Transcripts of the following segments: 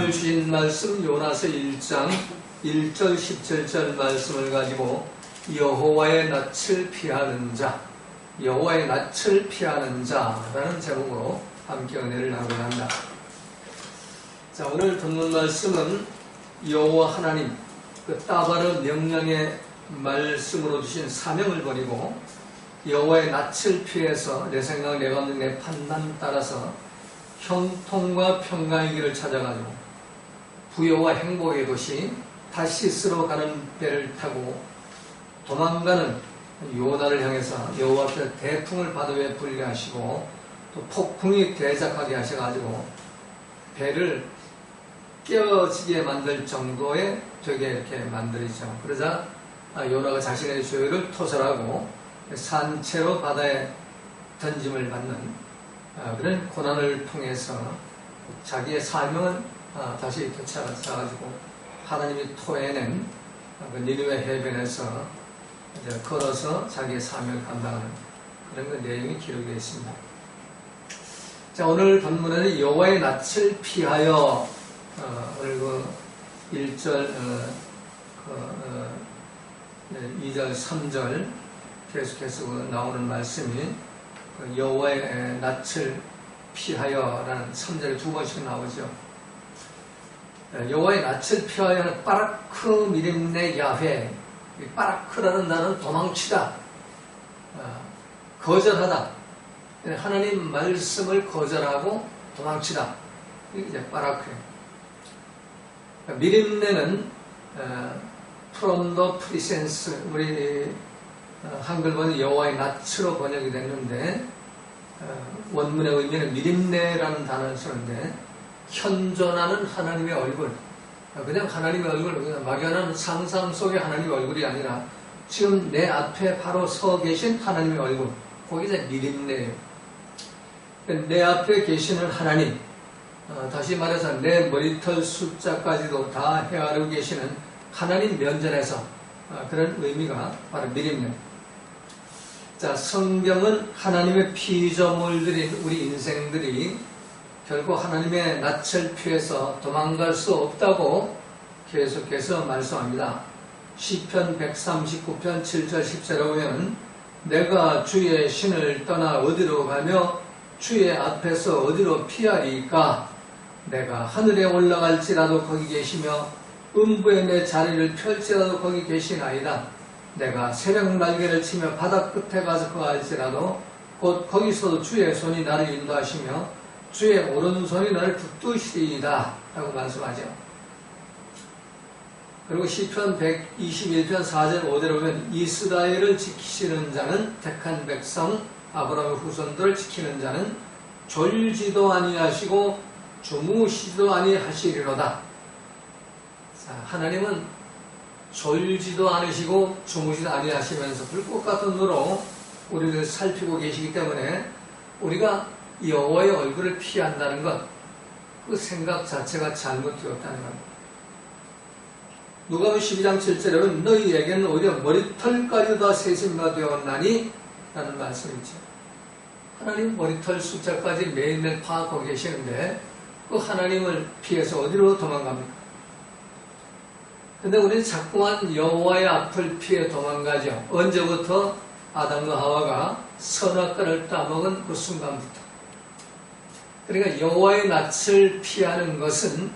오늘 주신 말씀 요나서 1장 1절 17절 말씀을 가지고 여호와의 낯을 피하는 자, 여호와의 낯을 피하는 자라는 제목으로 함께 은혜를 나누고자 합니다. 자, 오늘 듣는 말씀은 여호와 하나님 그 따바르 명령의 말씀으로 주신 사명을 버리고 여호와의 낯을 피해서 내 생각, 내 감정, 내 판단 따라서 형통과 평강의 길을 찾아가지고 부여와 행복의 도시 다시스로 가는 배를 타고 도망가는 요나를 향해서 여호와 앞에 대풍을 바다에 분리하시고 또 폭풍이 대작하게 하셔가지고 배를 깨어지게 만들 정도에 되게 이렇게 만들죠. 그러자 요나가 자신의 죄를 토설하고 산채로 바다에 던짐을 받는 그런 고난을 통해서 자기의 사명을 다시 되찾아가지고 하나님이 토해낸 그 니느웨 해변에서 이제 걸어서 자기의 사명을 감당하는 그런 그 내용이 기록되어 있습니다. 자, 오늘 본문에는 여호와의 낯을 피하여 오늘 그 1절 2절 3절 계속해서 나오는 말씀이 여호와의 낯을 피하여라는 3절에 두 번씩 나오죠. 여호와의 낯을 피하여는 빠라크 미림네 야훼. 빠라크라는 단어는 도망치다, 거절하다, 하나님 말씀을 거절하고 도망치다. 이게 이제 빠라크예요. 미림네는 from the presence, 우리 한글 번역 여호와의 낯으로 번역이 됐는데 원문의 의미는 미림네라는 단어를 쓰는데 현존하는 하나님의 얼굴, 그냥 하나님의 얼굴, 그냥 막연한 상상 속의 하나님의 얼굴이 아니라 지금 내 앞에 바로 서 계신 하나님의 얼굴, 거기 이제 미림네예요. 내 앞에 계시는 하나님, 다시 말해서 내 머리털 숫자까지도 다 헤아리고 계시는 하나님 면전에서 그런 의미가 바로 미림네. 자, 성경은 하나님의 피조물들인 우리 인생들이 결국 하나님의 낯을 피해서 도망갈 수 없다고 계속해서 말씀합니다. 시편 139편 7절 10절에 보면 내가 주의 신을 떠나 어디로 가며 주의 앞에서 어디로 피하리까? 내가 하늘에 올라갈지라도 거기 계시며 음부에 내 자리를 펼지라도 거기 계시나이다. 내가 새벽 날개를 치며 바다 끝에 가서 거할지라도 곧 거기서도 주의 손이 나를 인도하시며 주의 오른손이 나를 붙드시리이다 라고 말씀하죠. 그리고 시편 121편 4절 5절에 보면 이스라엘을 지키시는 자는 택한 백성 아브라함의 후손들을 지키는 자는 졸지도 아니하시고 주무시지도 아니하시리로다. 자, 하나님은 졸지도 않으시고 주무시도 아니하시면서 불꽃 같은 눈으로 우리를 살피고 계시기 때문에 우리가 여호와의 얼굴을 피한다는 것, 그 생각 자체가 잘못되었다는 겁니다. 누가복음 12장 7절에는 너희에게는 오히려 머리털까지 다 세심가 되었나니 라는 말씀이 있죠. 하나님 머리털 숫자까지 매일매일 파악하고 계시는데 그 하나님을 피해서 어디로 도망갑니까? 근데 우리는 자꾸만 여호와의 앞을 피해 도망가죠. 언제부터? 아담과 하와가 선악과를 따먹은 그 순간부터. 그러니까 여호와의 낯을 피하는 것은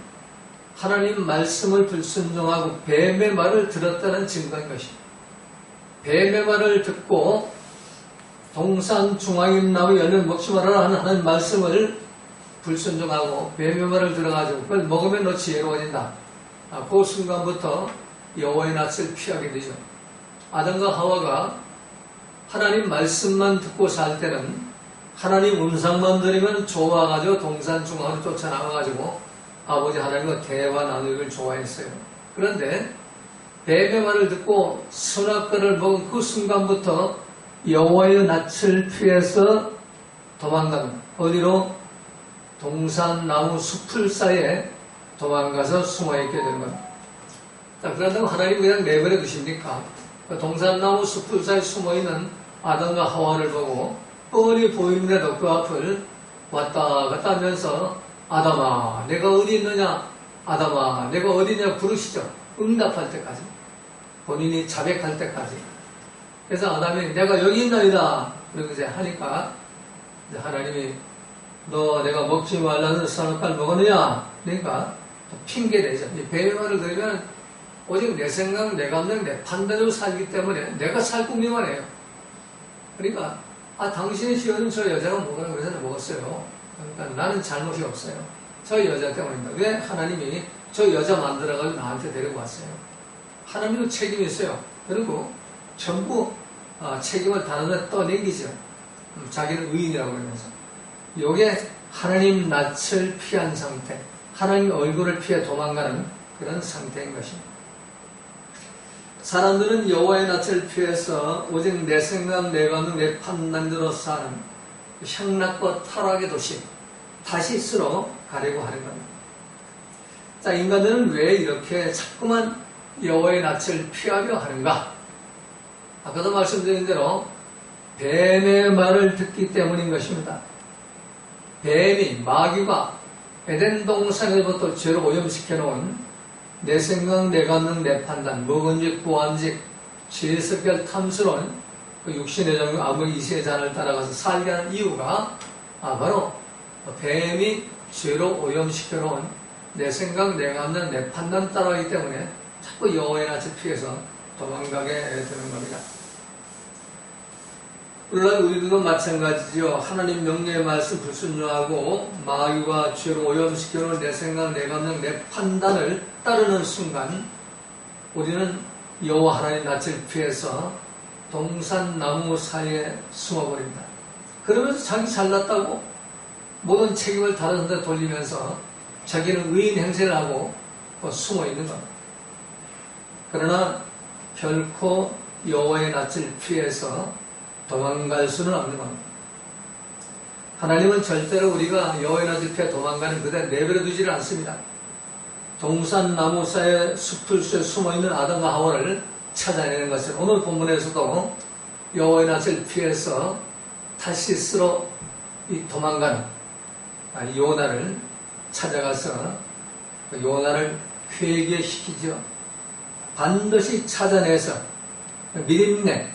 하나님 말씀을 불순종하고 뱀의 말을 들었다는 증거인 것입니다. 뱀의 말을 듣고 동산 중앙인 나무 열매 먹지 말아라 하는 하나님 말씀을 불순종하고 뱀의 말을 들어가지고 그걸 먹으면 너 지혜로워진다. 그 순간부터 여호와의 낯을 피하게 되죠. 아담과 하와가 하나님 말씀만 듣고 살 때는 하나님 음성만 들으면 좋아가지고 동산 중앙으로 쫓아나와가지고 아버지 하나님과 대화 나누기를 좋아했어요. 그런데 뱀의 말을 듣고 선악과를 먹은 그 순간부터 여호와의 낯을 피해서 도망가는, 어디로? 동산 나무 숲을 사이에 도망가서 숨어있게 되는 겁니다. 자, 그런다고 하나님 그냥 내버려 두십니까? 동산나무 숲을 사이에 숨어있는 아담과 하와를 보고 뻔히 보이는데도 그 앞을 왔다 갔다 하면서 아담아 내가 어디 있느냐? 아담아 내가 어디냐 부르시죠. 응답할 때까지. 본인이 자백할 때까지. 그래서 아담이 내가 여기 있나이다. 그러고 이제 하니까 이제 하나님이 너 내가 먹지 말라는 선악과를 먹었느냐? 그러니까 핑계대죠. 이 뱀의 말을 들으면 오직 내 생각, 내 감정, 내 판단으로 살기 때문에 내가 살 궁리만 해요. 그러니까 당신이 지어준 저 여자가 먹으라고 그래서 먹었어요. 그러니까 나는 잘못이 없어요. 저 여자 때문입니다. 왜 하나님이 저 여자 만들어가지고 나한테 데리고 왔어요. 하나님도 책임이 있어요. 그리고 전부 책임을 다른 데 떠넘기죠. 자기는 의인이라고 그러면서. 이게 하나님 낯을 피한 상태, 하나님 얼굴을 피해 도망가는 그런 상태인 것입니다. 사람들은 여호와의 낯을 피해서 오직 내 생각, 내 감정, 내 판단대로 사는 향락과 타락의 도시 다시스로 가려고 하는 겁니다. 자, 인간들은 왜 이렇게 자꾸만 여호와의 낯을 피하려 하는가? 아까도 말씀드린 대로 뱀의 말을 듣기 때문인 것입니다. 뱀이, 마귀가 에덴 동산에서부터 죄로 오염시켜 놓은 내 생각, 내 감정, 내 판단, 묵은지, 구한지, 질색별 탐스러운 그 육신의 정욕, 아무 이시의 잔을 따라가서 살게 하는 이유가 바로 뱀이 죄로 오염시켜 놓은 내 생각, 내 감정, 내 판단 따라가기 때문에 자꾸 여호와의 낯을 피해서 도망가게 되는 겁니다. 물론 우리들도 마찬가지죠. 하나님 명령의 말씀 불순종하고 마귀와 죄로 오염시켜놓은 내 생각, 내 감정, 내 판단을 따르는 순간 우리는 여호와 하나님 낯을 피해서 동산나무 사이에 숨어버립니다. 그러면서 자기 잘났다고 모든 책임을 다른 데 돌리면서 자기는 의인 행세를 하고 숨어있는 겁니다. 그러나 결코 여호와의 낯을 피해서 도망갈 수는 없는 겁니다. 하나님은 절대로 우리가 여호와의 낯을 피해 도망가는 그대 내버려 두지를 않습니다. 동산나무 사이에 숲을 쇠 숨어있는 아담과 하와를 찾아내는 것은 오늘 본문에서도 여호와의 낯을 피해서 타시스로 도망가는 요나를 찾아가서 요나를 회개시키죠. 반드시 찾아내서 미림내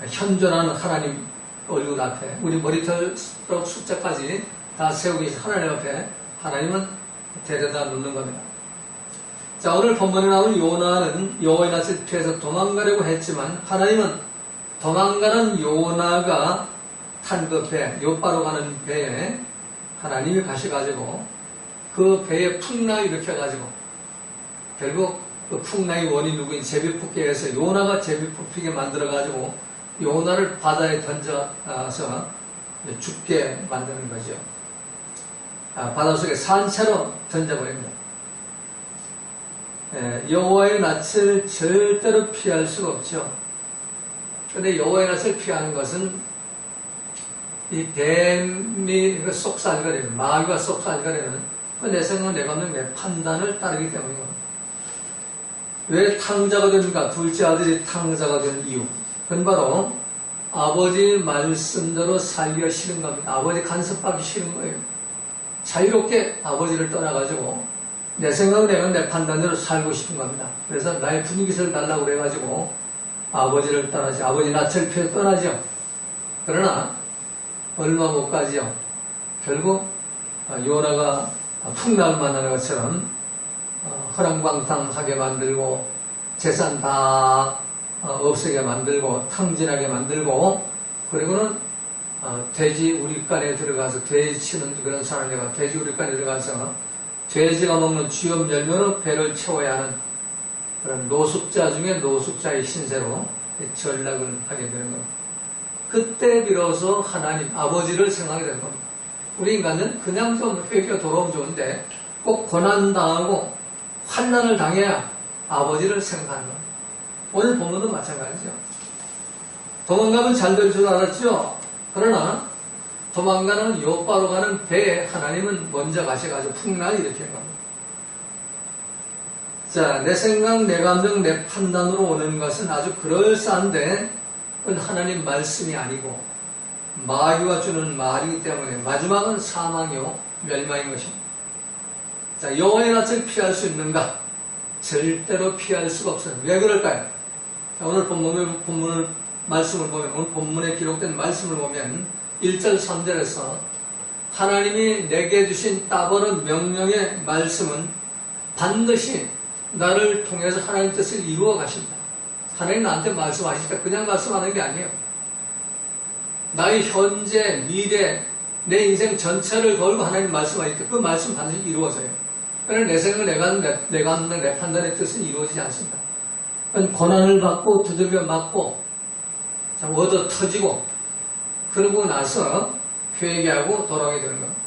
현존하는 하나님 얼굴 앞에 우리 머리털 숫자까지 다 세우기 위해서 하나님 앞에 하나님은 데려다 놓는 겁니다. 자, 오늘 본문에 나온 요나는 여호와의 낯을 피해서 도망가려고 했지만 하나님은 도망가는 요나가 탄 그 배, 요바로 가는 배에 하나님이 가셔가지고 그 배에 풍랑이 일으켜가지고 결국 그 풍랑의 원인 누구인 제비뽑기에서 요나가 제비뽑히게 만들어가지고 요나를 바다에 던져서 죽게 만드는 거죠. 바닷속에 산채로 던져버립니다. 여호와의 낯을 절대로 피할 수가 없죠. 그런데 여호와의 낯을 피하는 것은 이 뱀이 속살거리는, 마귀가 속살거리는 내 생각, 내 감정, 내 판단을 따르기 때문입니다. 왜 탕자가 되는가? 둘째 아들이 탕자가 된 이유. 그건 바로 아버지 말씀대로 살기가 싫은 겁니다. 아버지 간섭받기 싫은 거예요. 자유롭게 아버지를 떠나가지고 내 생각, 내 판단대로 살고 싶은 겁니다. 그래서 나의 분위기를 달라고 그래가지고 아버지를 떠나죠. 아버지 낯을 피해 떠나죠. 그러나 얼마 못 가죠. 결국 요나가 풍랑을 만나는 것처럼 허랑방탕하게 만들고 재산 다 없애게 만들고 탕진하게 만들고 그리고는 돼지 우리간에 들어가서 돼지 치는 그런 사람이가 돼지 우리간에 들어가서 돼지가 먹는 쥐엄 열면은 배를 채워야 하는 그런 노숙자 중에 노숙자의 신세로 전락을 하게 되는 겁니다. 그때 비로소 하나님 아버지를 생각하게 되는 겁니다. 우리 인간은 그냥 좀 회개가 돌아오면 좋은데 꼭 고난당하고 환난을 당해야 아버지를 생각하는 겁니다. 오늘 본문도 마찬가지죠. 도망가면 잘 될 줄 알았죠. 그러나 도망가는 요바로 가는 배에 하나님은 먼저 가셔가지고 풍랑을 일으키는 겁니다. 자, 내 생각, 내 감정, 내 판단으로 오는 것은 아주 그럴싸한데 그건 하나님 말씀이 아니고 마귀가 주는 말이기 때문에 마지막은 사망이요 멸망인 것입니다. 자, 여호와의 낯을 피할 수 있는가? 절대로 피할 수가 없어요. 왜 그럴까요? 자, 오늘 본문을 말씀을 보면, 오늘 본문에 기록된 말씀을 보면 1절 3절에서 하나님이 내게 주신 따버는 명령의 말씀은 반드시 나를 통해서 하나님 뜻을 이루어 가신다. 하나님 나한테 말씀하실 때 그냥 말씀하는 게 아니에요. 나의 현재, 미래, 내 인생 전체를 걸고 하나님 말씀하실 때 그 말씀 반드시 이루어져요. 그러나 내 생각, 내가 하는 내 판단의 뜻은 이루어지지 않습니다. 고난을 받고 두들겨 맞고 얻어 터지고 그러고 나서 회개하고 돌아오게 되는 겁니다.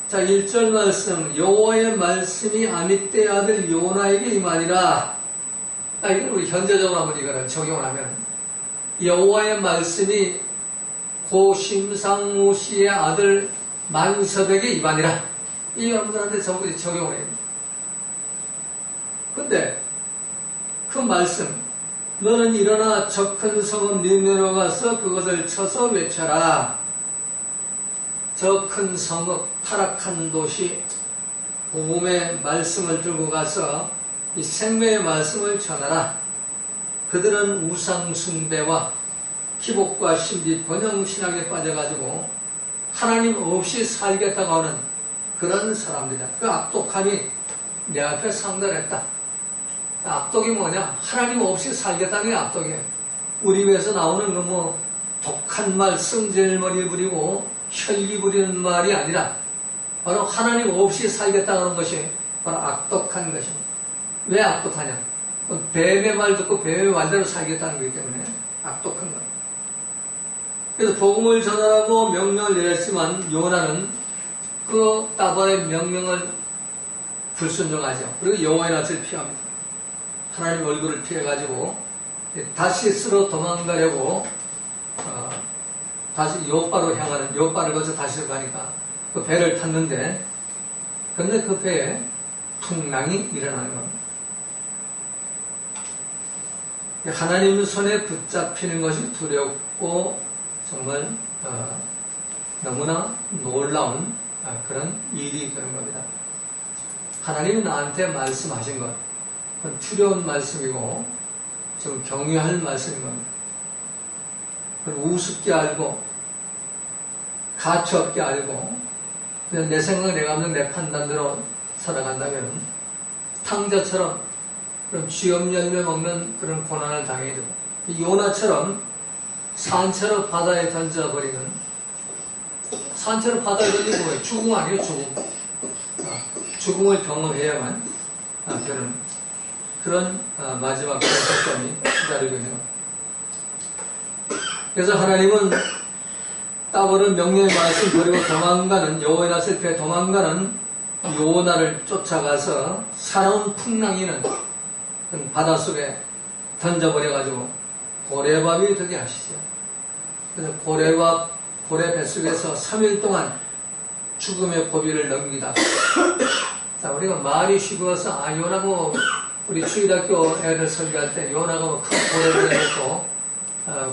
자, 1절 말씀, 여호와의 말씀이 아미떼의 아들 요나에게 임하니라. 이걸 우리 현재적으로 한번 이거를 적용을 하면 여호와의 말씀이 고 심상무씨의 아들 만섭에게 임하니라. 이 여러분들한테 전부 적용을 해요. 근데 그 말씀, 너는 일어나 저 큰 성읍 니느웨로 가서 그것을 쳐서 외쳐라. 저 큰 성읍, 타락한 도시, 복음의 말씀을 들고 가서 이 생명의 말씀을 전하라. 그들은 우상 숭배와 기복과 신비, 번영신학에 빠져가지고 하나님 없이 살겠다고 하는 그런 사람들이다. 그 악독함이 내 앞에 상달했다. 악독이 뭐냐? 하나님 없이 살겠다는 게 악독이에요. 우리 입에서 나오는 그 독한 말, 성질머리 부리고 혈기 부리는 말이 아니라 바로 하나님 없이 살겠다는 하는 것이 바로 악독한 것입니다. 왜 악독하냐? 뱀의 말 듣고 뱀의 말대로 살겠다는 거기 때문에 악독한 거예요. 그래서 복음을 전하라고 명령을 내렸지만 요나는 그 따발의 명령을 불순종하죠. 그리고 여호와의 낯을 피합니다. 하나님 얼굴을 피해가지고 다시스로 도망가려고 다시 요바로 향하는, 요바를 거쳐 다시로 가니까 그 배를 탔는데 근데 그 배에 풍랑이 일어나는 겁니다. 하나님 손에 붙잡히는 것이 두렵고 정말 너무나 놀라운 그런 일이 되는 겁니다. 하나님이 나한테 말씀하신 것, 그건 두려운 말씀이고 좀 경외할 말씀인 겁니다. 그걸 우습게 알고 가치 없게 알고 그냥 내 생각, 내 감정, 내 판단대로 살아간다면 탕자처럼 그런 쥐염 열매 먹는 그런 고난을 당해야 되고 요나처럼 산채로 바다에 던져버리는, 산채로 바다에 던지는 거예요. 죽음 아니에요, 죽음. 죽음을 경험해야만 되는 그런 마지막 그런 사건이 기다리고 있는 겁니다. 그래서 하나님은 따버는 명령의 말씀 버리고 도망가는, 여호와의 낯을 피해 도망가는 요나를 쫓아가서 사나운 풍랑이는 바닷속에 던져버려가지고 고래밥이 되게 하시죠. 그래서 고래 뱃속에서 3일 동안 죽음의 고비를 넘기다. 자, 우리가 말이 쉬워서 요나고 우리 주일학교 애들 설교할 때 요나가 큰 고래를 내놓고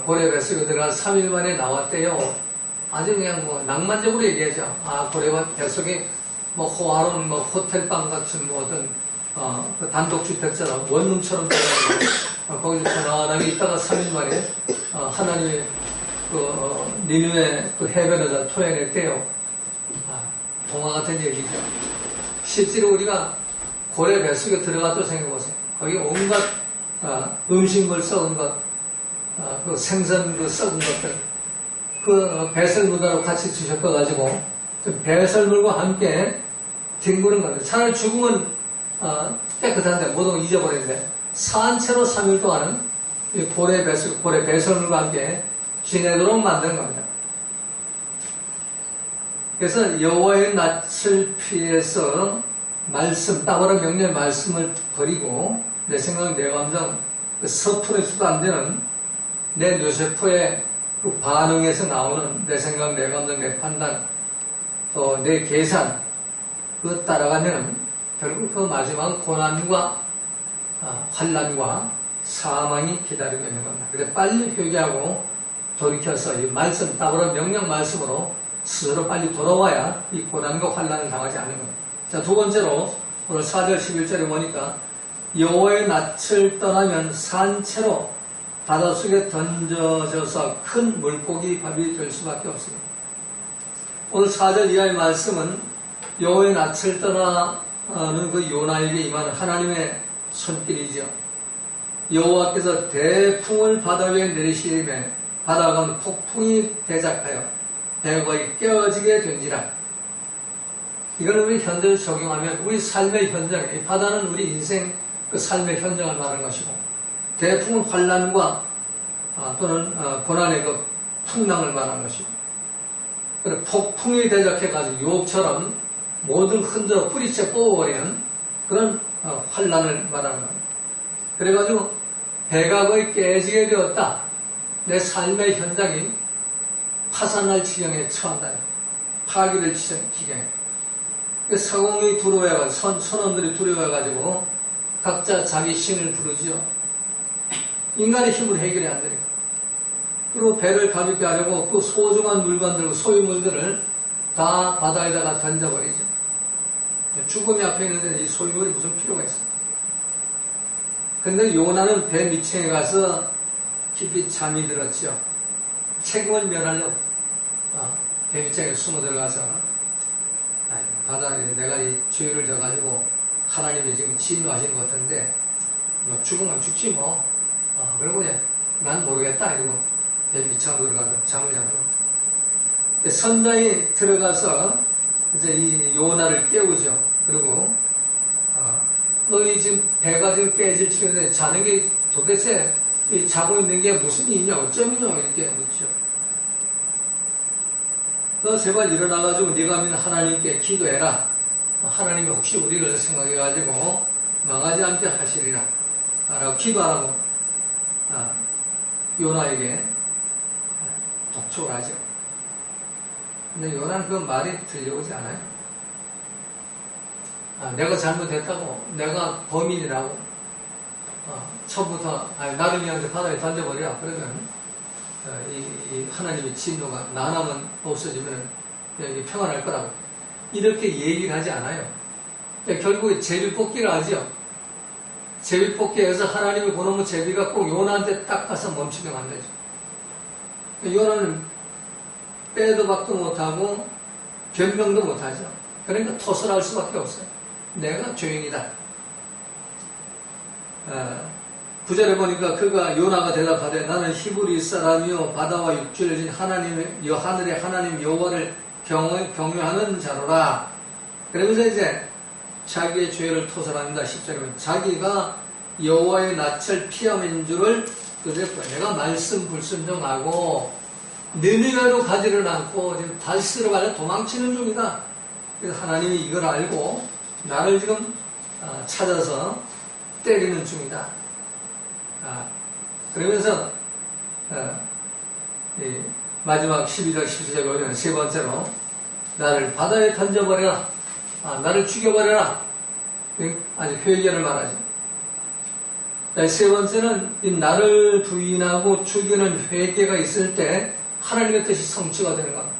고래 뱃속에 들어가서 3일 만에 나왔대요. 아주 그냥 낭만적으로 얘기하죠. 고래가 뱃속에 호화로운 호텔방 같은 어떤 그 단독주택처럼 원룸처럼 들어가고 거기서 편안하게 있다가 3일 만에 하나님의 니느웨 해변에다 토해냈대요. 동화 같은 얘기죠. 실제로 우리가 고래 뱃속에 들어갔다고 생각해보세요. 거기 온갖 음식물 썩은 것, 그 생선 썩은 것들, 그 배설물하고 같이 뒤섞어가지고 배설물과 함께 뒹구는 겁니다. 차라리 죽음은 깨끗한데 모든 걸 잊어버리는데 산채로 3일 동안은 이 고래 배설물과 함께 지내도록 만든 겁니다. 그래서 여호와의 낯을 피해서 말씀, 따바라 명령의 말씀을 버리고 내 생각, 내 감정, 섣부르지도 안 되는 내 뇌세포의 그 반응에서 나오는 내 생각, 내 감정, 내 판단, 또 내 계산, 그거 따라가면 결국 그 마지막 고난과 환난과 사망이 기다리고 있는 겁니다. 그래서 빨리 회개하고 돌이켜서 이 말씀, 따바라 명령 말씀으로 스스로 빨리 돌아와야 이 고난과 환난을 당하지 않는 겁니다. 자, 두 번째로 오늘 4절 11절에 보니까 여호와의 낯을 떠나면 산채로 바닷속에 던져져서 큰 물고기 밥이 될 수밖에 없습니다. 오늘 4절 이하의 말씀은 여호와의 낯을 떠나는 그 요나에게 임하는 하나님의 손길이죠. 여호와께서 대풍을 바다 위에 내리시매 바다가 폭풍이 대작하여 배가 거의 깨어지게 된지라. 이거는 우리 현대를 적용하면 우리 삶의 현장, 이 바다는 우리 인생 그 삶의 현장을 말하는 것이고, 대풍은 환난과 또는 고난의 그 풍랑을 말하는 것이고, 폭풍이 대작해가지고 유혹처럼 모든 흔들어 뿌리째 뽑아버리는 그런 환난을 말하는 겁니다. 그래가지고 배가 거의 깨지게 되었다. 내 삶의 현장이 파산할 지경에 처한다. 파괴될 지경에. 서공이 두려워해가지고, 선원들이 두려워해가지고 각자 자기 신을 부르죠. 인간의 힘으로 해결이 안 되니까. 그리고 배를 가볍게 하려고 그 소중한 물건들, 소유물들을 다 바다에다가 던져버리죠. 죽음이 앞에 있는데 이 소유물이 무슨 필요가 있어? 그런데 요나는 배 밑층에 가서 깊이 잠이 들었죠. 책임을 면하려고 배 밑층에 숨어 들어가서 바다에 내가 이 죄를 져가지고 하나님이 지금 진노하신 것 같은데 뭐 죽으면 죽지 뭐. 그리고 이제 난 모르겠다 이러고 배 밑층으로 들어가서 잠을 자는 거예요. 선장이 들어가서 이제 이 요나를 깨우죠. 그리고 너희 지금 배가 지금 깨질 지경인데 자는 게 도대체 자고 있는 게 무슨 일이냐 어쩌면요 이렇게 묻죠. 너 제발 일어나가지고 네가 믿는 하나님께 기도해라. 하나님이 혹시 우리를 생각해가지고 망하지 않게 하시리라 라고 기도하라고 요나에게 독촉을 하죠. 근데 요나는 그 말이 들려오지 않아요. 내가 잘못했다고, 내가 범인이라고 처음부터 나를 위한 바다에 던져버려. 그러면 이 하나님의 진노가 나 하나만 없어지면 평안할 거라고 이렇게 얘기를 하지 않아요. 결국에 제비뽑기를 하죠. 제비뽑기에서 하나님이 그놈의 제비가 꼭 요나한테 딱 가서 멈추게 만들죠. 요나는 빼도 박도 못하고 변명도 못하죠. 그러니까 토설할 수밖에 없어요. 내가 죄인이다. 9절에 보니까 그가 요나가 대답하되 나는 히브리 사람이요 바다와 육지를 진 하늘의 하나님 여호와를 경외하는 자로라. 그러면서 이제 자기의 죄를 토설합니다. 10절에 자기가 여호와의 낯을 피함인 줄을 내가 말씀 불순종하고 느느웨로 가지를 않고 지금 달스로 가려 도망치는 중이다. 그래서 하나님이 이걸 알고 나를 지금 찾아서 때리는 중이다. 그러면서 마지막 12절 17절에 보면 세 번째로 나를 바다에 던져버려라. 나를 죽여버려라. 아주 회개를 말하죠. 세 번째는 이 나를 부인하고 죽이는 회개가 있을 때 하나님의 뜻이 성취가 되는 겁니다.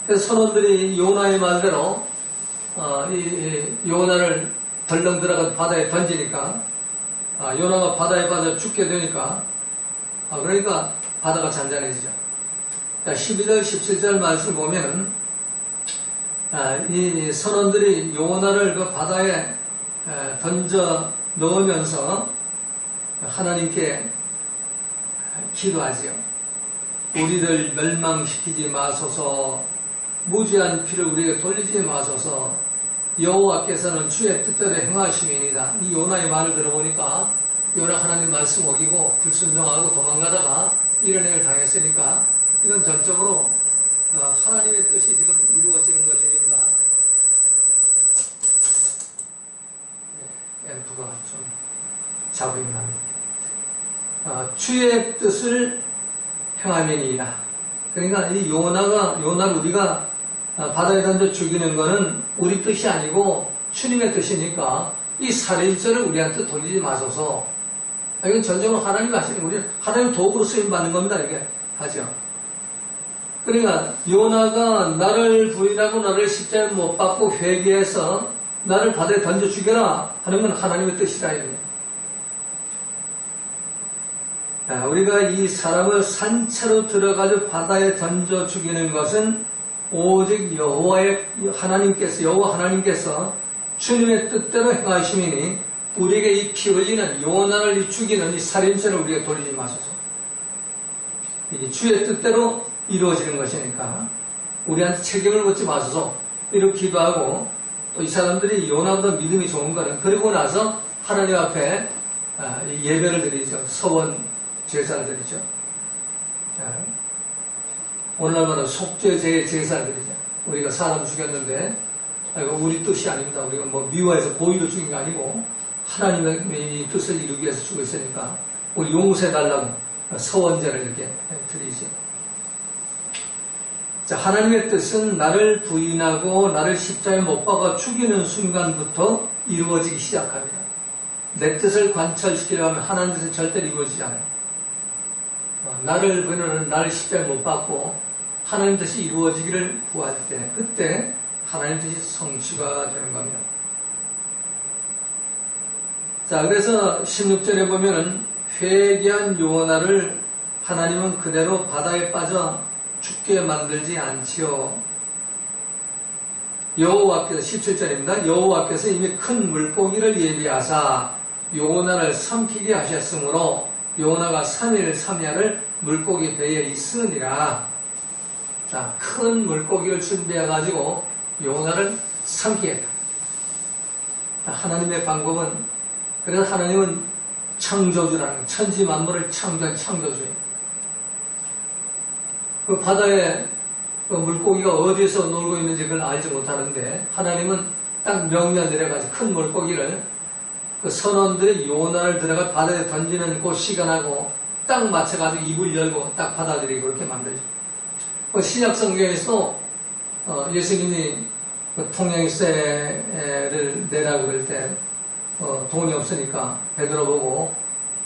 그래서 선원들이 요나의 말대로 이 요나를 덜렁 들어가 바다에 던지니까 요나가 바다에 빠져 죽게 되니까 그러니까 바다가 잔잔해지죠. 12절 17절 말씀을 보면 이 선원들이 요나를 그 바다에 던져 넣으면서 하나님께 기도하지요. 우리를 멸망시키지 마소서, 무지한 피를 우리에게 돌리지 마소서, 여호와께서는 주의 뜻대로 행하심이니이다. 이 요나의 말을 들어보니까 요나 하나님 말씀 어기고 불순종하고 도망가다가 이런 일을 당했으니까 이건 전적으로 하나님의 뜻이 지금 이루어지는 것이니까 앰프가 좀 잡음이 납니다. 주의 뜻을 행하면이다. 그러니까 이 요나를 우리가 바다에 던져 죽이는 것은 우리 뜻이 아니고 주님의 뜻이니까 이 살인죄를 우리한테 돌리지 마소서. 이건 전적으로 하나님이 하시는, 우리는 하나님 도구로 쓰임받는 겁니다. 이게 하죠. 그러니까 요나가 나를 부인하고 나를 십자가에 못 박고 회개해서 나를 바다에 던져 죽여라 하는 건 하나님의 뜻이다. 우리가 이 사람을 산채로 들어가지고 바다에 던져 죽이는 것은 오직 여호와 하나님께서 주님의 뜻대로 행하심이니 우리에게 이 피 흘리는 요나를 죽이는 이 살인죄를 우리가 돌리지 마소서. 이게 주의 뜻대로 이루어지는 것이니까 우리한테 책임을 묻지 마소서. 이렇게 기도하고 또 이 사람들이 요나보다 믿음이 좋은 거는 그리고 나서 하나님 앞에 예배를 드리죠. 서원 제사를 드리죠. 오늘날마다 속죄 제사를 드리죠. 우리가 사람 죽였는데 우리 뜻이 아닙니다. 우리가 뭐 미워해서 고의로 죽인 게 아니고 하나님의 뜻을 이루기 위해서 죽었으니까 우리 용서해달라고 서원제를 이렇게 드리죠. 자, 하나님의 뜻은 나를 부인하고 나를 십자가에 못 박아 죽이는 순간부터 이루어지기 시작합니다. 내 뜻을 관철시키려고 하면 하나님 뜻은 절대로 이루어지지 않아요. 나를 부인하는 나를 십자가에 못 박고 하나님 뜻이 이루어지기를 구할 때 그때 하나님 뜻이 성취가 되는 겁니다. 자, 그래서 16절에 보면은 회개한 요나를 하나님은 그대로 바다에 빠져 죽게 만들지 않지요. 여호와께서 17절입니다. 여호와께서 이미 큰 물고기를 예비하사 요나를 삼키게 하셨으므로 요나가 3일 3야를 물고기 배에 있으니라. 자, 큰 물고기를 준비해가지고 요나를 삼키겠다. 하나님의 방법은, 그래서 하나님은 창조주라는, 천지 만물을 창조한 창조주예요. 그 바다에 그 물고기가 어디서 놀고 있는지 그걸 알지 못하는데 하나님은 딱 명령 내려가지고 큰 물고기를 그 선원들이 요나를 들어가 바다에 던지는 그 시간하고 딱 맞춰가지고 입을 열고 딱 받아들이고 그렇게 만들죠. 그 신약 성경에서 예수님이 그 통행세를 내라고 그럴 때 돈이 없으니까 베드로 보고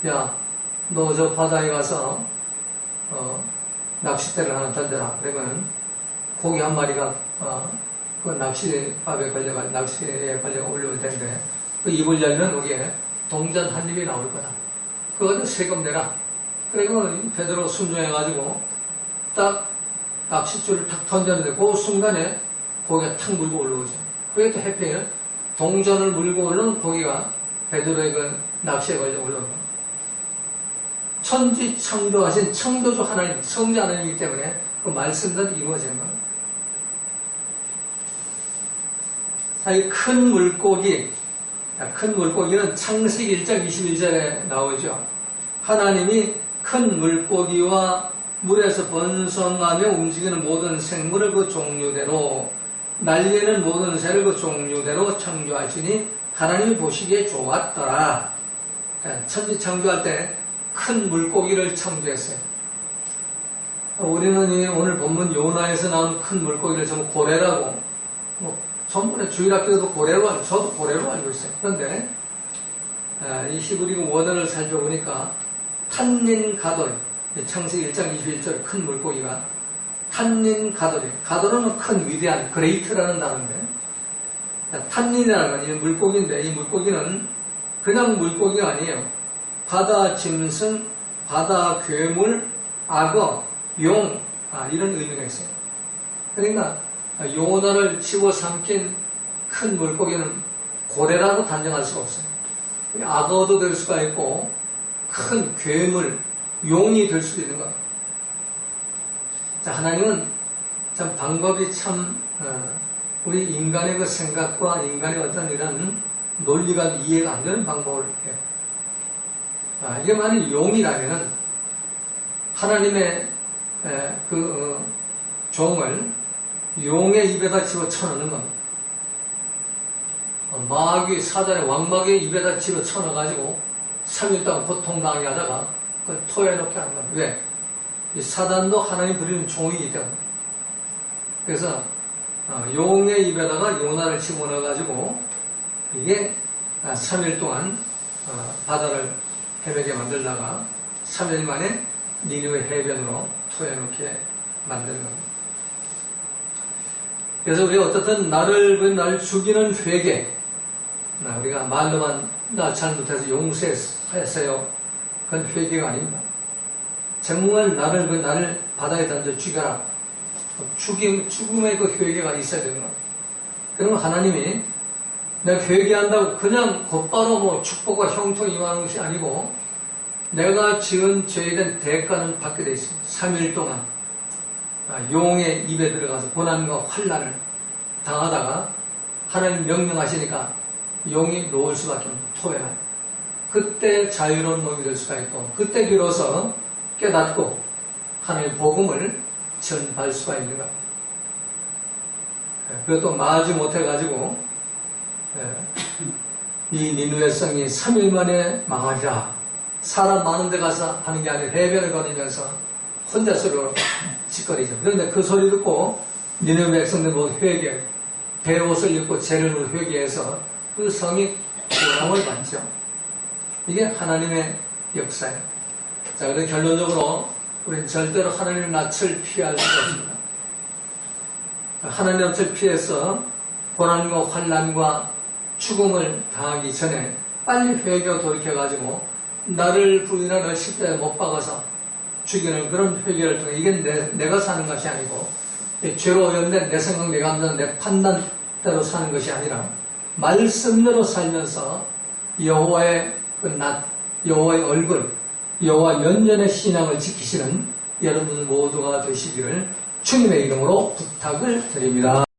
야, 너 저 바다에 가서 낚싯대를 하나 던져라. 그러면은 고기 한 마리가 그 낚시밥에 걸려가 낚시에 걸려가 올라올 텐데 그 입을 열면 거기에 동전 한 입이 나올 거다. 그거 세금 내라. 그리고 베드로 순종해가지고 딱 낚싯줄을 탁 던졌는데 그 순간에 고기가 탁 물고 올라오죠. 그게 또 해피해요. 동전을 물고 올라온 고기가 베드로의 그 낚시에 걸려 올라오는 겁니다. 천지 창조하신 창조주 하나님, 성자 하나님이기 때문에 그 말씀대로 이루어지는 겁니다. 이 큰 물고기, 큰 물고기는 창세기 1장 21절에 나오죠. 하나님이 큰 물고기와 물에서 번성하며 움직이는 모든 생물을 그 종류대로 날리는 모든 새를 그 종류대로 창조하시니 하나님이 보시기에 좋았더라. 천지 창조할 때 큰 물고기를 창조했어요. 우리는 오늘 본문 요나에서 나온 큰 물고기를 전부 고래라고, 전번에 주일학교에도 고래로 알고, 저도 고래로 알고 있어요. 그런데 이 히브리어 원어를 살펴보니까 탄닌 가돌, 창세기 1장 21절 큰 물고기가 탄닌 가돌이, 가돌은 큰 위대한 그레이트라는 단어인데 탄닌이라는 건 이 물고기인데 이 물고기는 그냥 물고기가 아니에요. 바다 짐승, 바다 괴물, 악어, 용, 이런 의미가 있어요. 그러니까 요나를 집어삼킨 큰 물고기는 고래라고 단정할 수가 없어요. 악어도 될 수가 있고 큰 괴물, 용이 될 수도 있는 겁니다. 자, 하나님은 참 방법이 참 우리 인간의 그 생각과 인간의 어떤 이런 논리가 이해가 안 되는 방법을 해요. 이게 만약 용이라면 하나님의 종을 용의 입에다 집어쳐넣는 겁니다. 마귀, 사단의 왕마귀의 입에다 집어쳐넣어가지고 3일 동안 고통당하게 하다가 그걸 토해놓게 하는 겁니다. 왜? 이 사단도 하나님 부리는 종이기 때문에. 그래서 용의 입에다가 요나를 집어넣어가지고 이게 3일 동안 바다를 헤매게 만들다가 3일 만에 니느웨 해변으로 토해놓게 만드는 겁니다. 그래서 우리가 어떻든 나를 죽이는 회개, 우리가 말로만 나 잘못해서 용서했어요. 그건 회개가 아닙니다. 정말 나를 바다에 던져 죽여라. 죽음의 그 회개가 있어야 되는 거예요. 그러면 하나님이 내가 회개한다고 그냥 곧바로 뭐 축복과 형통이 임하는 것이 아니고 내가 지은 죄에 대한 대가는 받게 되어 있습니다. 3일 동안 용의 입에 들어가서 고난과 환난을 당하다가 하나님 명령하시니까 용이 놓을 수밖에 없는 토해라. 그때 자유로운 몸이 될 수가 있고 그때 비로소 깨닫고 하나님의 복음을 전할 수가 있는 겁니다. 그것도 마지 못해가지고 이 니느웨 성이 3일 만에 망하리라. 사람 많은 데 가서 하는 게 아니라 해변을 거니면서 혼자 소리로 짓거리죠. 그런데 그 소리 듣고 니느웨 백성들 모두 회개, 베옷을 입고 죄를 회개해서 그 성이 구원함을 받죠. 이게 하나님의 역사예요. 자, 그래서 결론적으로 우리는 절대로 하나님의 낯을 피할 수 없습니다. 하나님의 낯을 피해서 고난과 환난과 죽음을 당하기 전에 빨리 회개하고 돌이켜가지고 나를 부인하는 십자가에 못 박아서 죽이는 그런 회개를 통해 이게 내가 사는 것이 아니고 죄로 오염된 내 생각, 내 감정, 내 판단대로 사는 것이 아니라 말씀대로 살면서 여호와의 그 낯, 여호와의 얼굴, 여호와 연전의 신앙을 지키시는 여러분 모두가 되시기를 주님의 이름으로 부탁을 드립니다.